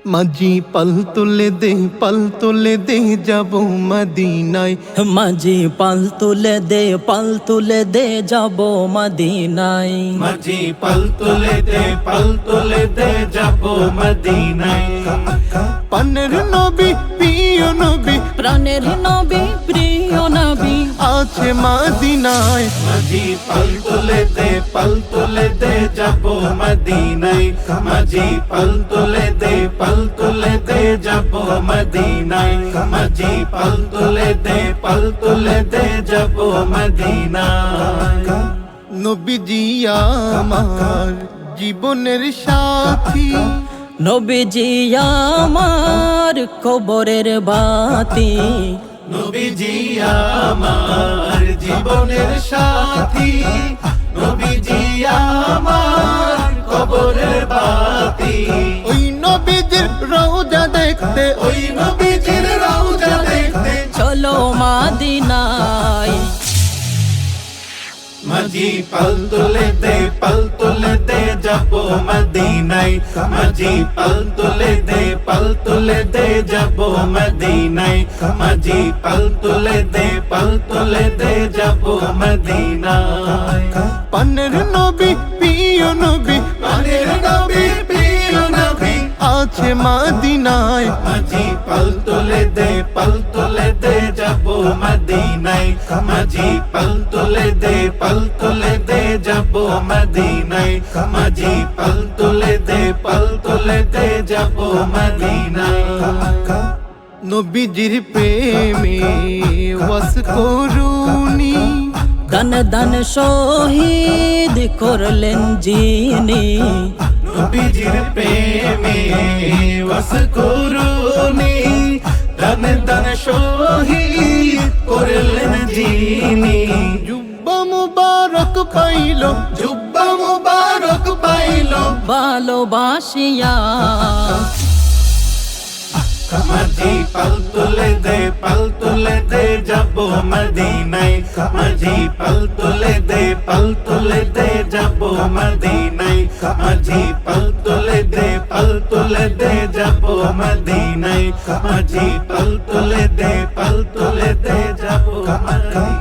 মাঝি পাল তুলে দে যাব মদিনায়। মাঝি পাল তুলে দে যাব মদিনায়। মাঝি পাল তুলে দে যাব মদিনায়। পানের নবী প্রিয় নবী, প্রাণের নবী প্রিয় নবী আছে মদিনায়। মাঝি পাল তুলে দে যাব মদিনায়। মাঝি পাল তুলে দে যাব মদিনায়। মাঝি পাল তুলে দে যাব মদিনায়। নবীজি আমার জীবনের সাথী, নবীজি আমার কবরের বাতি। নবীজি আমার জীবনের সাথী। নবীজি আমার কবরের বাতি। ওই নবীজির রওজা দেখতে, ওই নবীজির রওজা দেখতে চলো মদিনায়। মাঝি পাল তুলে দে যাব মদিনায়। মাঝি পাল তুলে দে যাব মদিনায়। মাঝি পাল তুলে দে যাব মদিনায়। পানের নবী প্রিয় নবী, পানের নবী প্রিয় নবী আছে মদিনায়। মাঝি পাল তুলে দে যাব মদিনায়। মাঝি পাল তুলে দে যাব মদিনায়। মাঝি পাল তুলে দে যাব মদিনায়। নবীজির প্রেমে ওয়াস করুনি, দান দান শহীদ করলেন যিনি। নবীজির প্রেমে ওয়াস করুনি, দান দান শহীদ করলেন যিনি। জুব্বা মুবারক পাইল, জুব্বা মুবারক পাইল ভালোবাসিয়া। মাঝি পাল তুলে দে যাব মদিনায়। মাঝি পাল তুলে দে যাব মদিনায়। মাঝি পাল তুলে দে যাব মদিনায়। মাঝি পাল তুলে দে যাব মদিনায়।